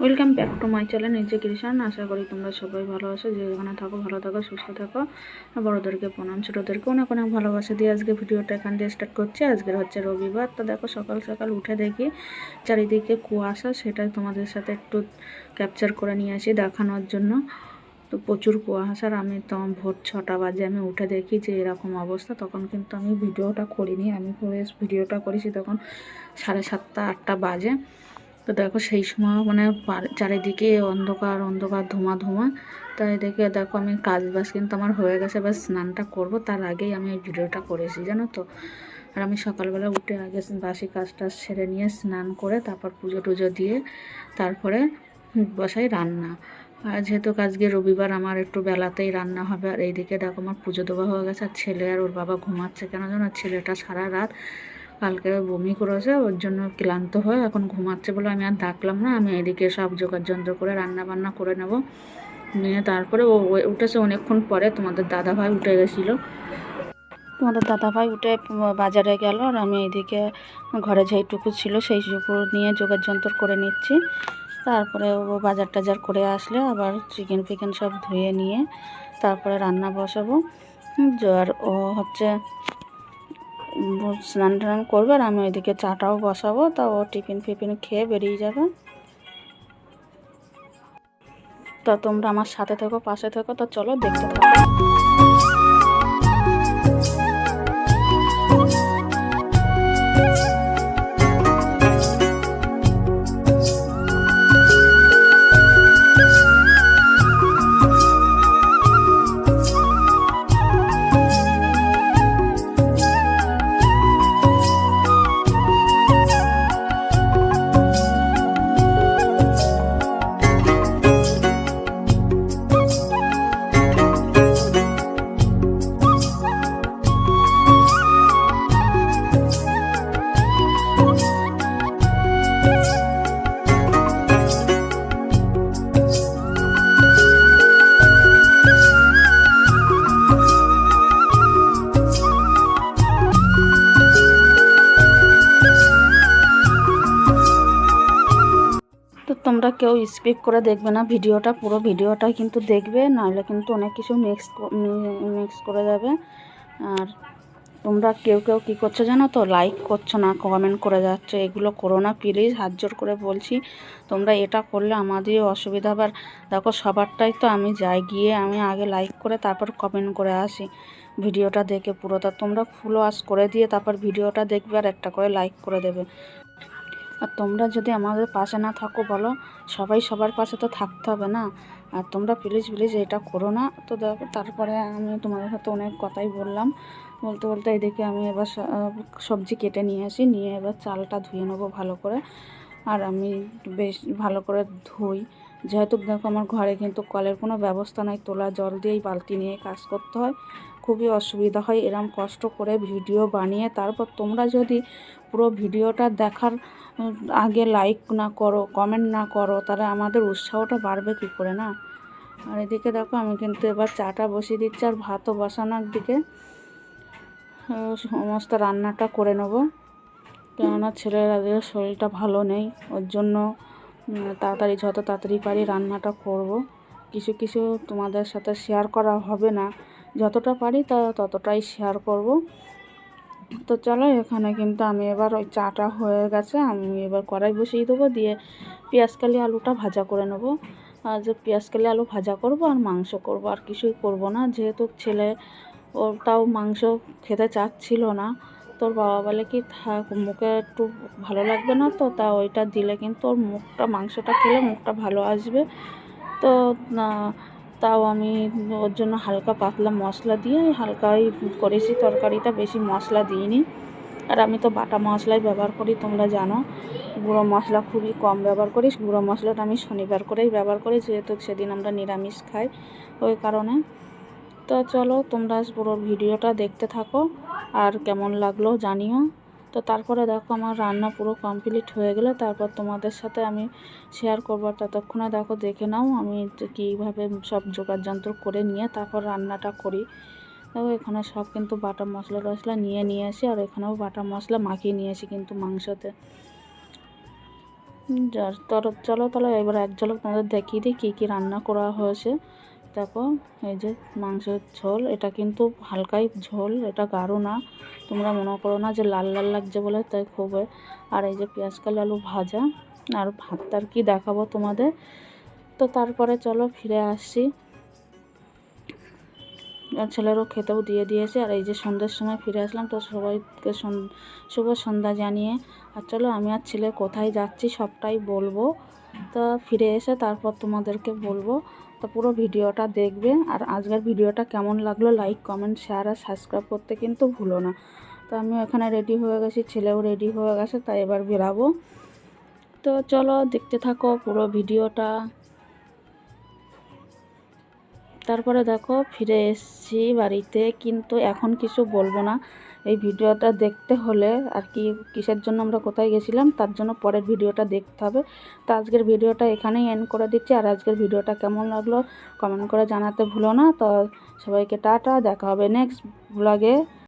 Welcome back to my channel নিজে কৃষাণ। আশা করি তোমরা সবাই ভালো আছো, যেখানে থাকো ভালো থাকো, সুস্থ থাকো। বড়োদেরকে প্রণাম, ছোটোদেরকে অনেক অনেক ভালোবাসা দিয়ে আজকে ভিডিওটা এখান দিয়ে স্টার্ট করছি। আজকের হচ্ছে রবিবার। তো দেখো সকাল সকাল উঠে দেখি চারিদিকে কুয়াশা, সেটাই তোমাদের সাথে একটু ক্যাপচার করে নিয়ে আসি দেখানোর জন্য। তো প্রচুর কুয়াশার আমি তখন ভোর 6টা বাজে আমি উঠে দেখি যে এরকম অবস্থা। তখন কিন্তু আমি ভিডিওটা করিনি, আমি ভিডিওটা করেছি তখন 7:30 8টা বাজে। তো দেখো সেই সময় মানে চারিদিকে অন্ধকার অন্ধকার ধোঁয়া ধোঁয়া। তাই দেখো আমি কাজ বাজ কিন্তু আমার হয়ে গেছে, এবার স্নানটা করব তার আগেই আমি এই ভিডিওটা করেছি, জানো তো। আর আমি সকালবেলা উঠে আগে বাসি কাজটা সেরে নিয়ে স্নান করে তারপর পুজো টুজো দিয়ে তারপরে বসাই রান্না। আর যেহেতু আজকে রবিবার আমার একটু বেলাতেই রান্না হবে। আর এইদিকে দেখো আমার পুজো দেওয়া হয়ে গেছে, আর ছেলে আর ওর বাবা ঘুমাচ্ছে। কেন জানো, ছেলেটা সারা রাত কালকে বমি করেছে, ওর জন্য ক্লান্ত হয়ে এখন ঘুমাচ্ছে বলে আমি আর ডাকলাম না। আমি এদিকে সব জোগাড় যন্ত্র করে রান্না বান্না করে নেব, নিয়ে তারপরে ও উঠেছে অনেকক্ষণ পরে। তোমাদের দাদাভাই উঠে গেছিলো, তোমাদের দাদাভাই উঠে বাজারে গেল, আর আমি এদিকে ঘরে যেইটুকু ছিল সেইটুকু নিয়ে জোগাড় যন্ত্র করে নিচ্ছি। তারপরে ও বাজার টাজার করে আসলে আবার চিকেন ফিকেন সব ধুয়ে নিয়ে তারপরে রান্না বসাবো। আর ও হচ্ছে স্নান টান করবে, আর আমি ওইদিকে চাটাও বসাবো। তা ও টিফিন ফিফিন খেয়ে বেরিয়ে যাবে। তা তোমরা আমার সাথে থেকো, পাশে থেকো। তো চলো দেখতে থাকো। তো তোমরা কেউ স্কিপ করে দেখবে না ভিডিওটা, পুরো ভিডিওটাই কিন্তু দেখবে, নাহলে কিন্তু অনেক কিছু মিক্স করে যাবে। আর তোমরা কেউ কেউ কী করছো জানো তো, লাইক করছো না, কমেন্ট করে যাচ্ছে। এগুলো করো না প্লিজ, হাত জোর করে বলছি। তোমরা এটা করলে আমাদেরই অসুবিধা হবে। আর দেখো সবারটাই তো আমি যাই গিয়ে আমি আগে লাইক করে তারপর কমেন্ট করে আসি ভিডিওটা দেখে পুরোটা। তোমরা ফুল ওয়াশ করে দিয়ে তারপর ভিডিওটা দেখবে আর একটা করে লাইক করে দেবে। আর তোমরা যদি আমাদের পাশে না থাকো বলো, সবাই সবার পাশে তো থাকতে হবে না। আর তোমরা প্লিজ প্লিজ এটা করো না। তো দেখো তারপরে আমি তোমাদের সাথে অনেক কথাই বললাম, বলতে বলতে এদিকে আমি এবার সবজি কেটে নিয়ে আসি, নিয়ে এবার চালটা ধুয়ে নেবো ভালো করে। আর আমি বেশ ভালো করে ধুই, যেহেতু দেখো আমার ঘরে কিন্তু কলের কোনো ব্যবস্থা নাই, তোলা জল দিয়েই বালতি নিয়ে কাজ করতে হয়। খুবই অসুবিধা হয় এরম কষ্ট করে ভিডিও বানিয়ে। তারপর তোমরা যদি পুরো ভিডিওটা দেখার আগে লাইক না করো, কমেন্ট না করো, তাহলে আমাদের উৎসাহটা বাড়বে কী করে না। আর এদিকে দেখো আমি কিন্তু এবার চাটা বসিয়ে দিচ্ছি, আর ভাতও বসানোর দিকে সমস্ত রান্নাটা করে নেব। কেননা ছেলের আজকে শরীরটা ভালো নেই, ওর জন্য তাড়াতাড়ি যত তাড়াতাড়ি পারি রান্নাটা করব। কিছু কিছু তোমাদের সাথে শেয়ার করা হবে না, যতটা পারি ততটাই শেয়ার করব। তো চলো এখানে কিন্তু আমি এবার ওই চাটা হয়ে গেছে, আমি এবার কড়াই বসিয়ে দেবো, দিয়ে পেঁয়াজকালি আলুটা ভাজা করে নেব। আর যে পেঁয়াজকালি আলু ভাজা করব আর মাংস করব, আর কিছুই করব না। যেহেতু ছেলে ওর তাও মাংস খেতে চাচ্ছিল না, তোর বাবা বলে কি থাক, মুখে একটু ভালো লাগবে না, তো তা ওইটা দিলে কিন্তু ওর মুখটা, মাংসটা খেলে মুখটা ভালো আসবে। তো তাও আমি ওর জন্য হালকা পাতলা মশলা দিয়ে হালকাই করেছি তরকারিটা, বেশি মশলা দিইনি। আর আমি তো বাটা মশলাই ব্যবহার করি, তোমরা জানো। গুঁড়ো মশলা খুবই কম ব্যবহার করি, গুঁড়ো মশলাটা আমি শনিবার করেই ব্যবহার করি, যেহেতু সেদিন আমরা নিরামিষ খাই, ওই কারণে। তো চলো তোমরা পুরো ভিডিওটা দেখতে থাকো, আর কেমন লাগলো জানিও। তো তারপরে দেখো আমার রান্না পুরো কমপ্লিট হয়ে গেলে তারপর তোমাদের সাথে আমি শেয়ার করবো। ততক্ষণে দেখো দেখে নাও আমি কীভাবে সব জোগাড় যন্ত্র করে নিয়ে তারপর রান্নাটা করি। দেখো এখানে সব কিন্তু বাটা মশলা টশলা নিয়ে আসি, আর এখানেও বাটা মশলা মাখিয়ে নিয়ে আসি কিন্তু মাংসতে। চলো তাহলে এবার এক ঝলক তোমাদের দেখিয়ে দিই কী কী রান্না করা হয়েছে। দেখো এই যে মাংসের ঝোল, এটা কিন্তু হালকাই ঝোল, এটা গাঢ় না, তোমরা মনে করো না যে লাল লাল লাগছে বলে তাই খুব। আর এই যে পেঁয়াজ কালি আলু ভাজা, আর ভাতটার কি দেখাবো তোমাদের। তো তারপরে চলো ফিরে আসছি, আর ছেলেরও খেতেও দিয়ে দিয়েছে। আর এই যে সন্ধ্যের সময় ফিরে আসলাম, তো সবাইকে শুভ সন্ধ্যা জানিয়ে আর চলো আমি আর ছেলে কোথায় যাচ্ছি সবটাই বলবো। তো ফিরে এসে তারপর তোমাদেরকে বলবো। তো পুরো ভিডিওটা দেখবে, আর আজকের ভিডিওটা কেমন লাগলো লাইক কমেন্ট শেয়ার আর সাবস্ক্রাইব করতে কিন্তু ভুলো না। তো আমিও এখানে রেডি হয়ে গেছি, ছেলেও রেডি হয়ে গেছে, তাই এবার বেরাবো। তো চলো দেখতে থাকো পুরো ভিডিওটা। তারপরে দেখো ফিরে এসেছি বাড়িতে, কিন্তু এখন কিছু বলবো না। এই ভিডিওটা দেখতে হলে আর কি কিসের জন্য আমরা কোথায় গেছিলাম তার জন্য পরের ভিডিওটা দেখতে হবে। তো আজকের ভিডিওটা এখানেই এন্ড করে দিচ্ছি। আর আজকের ভিডিওটা কেমন লাগলো কমেন্ট করে জানাতে ভুলো না। তো সবাইকে টাটা, দেখা হবে নেক্সট ব্লগে।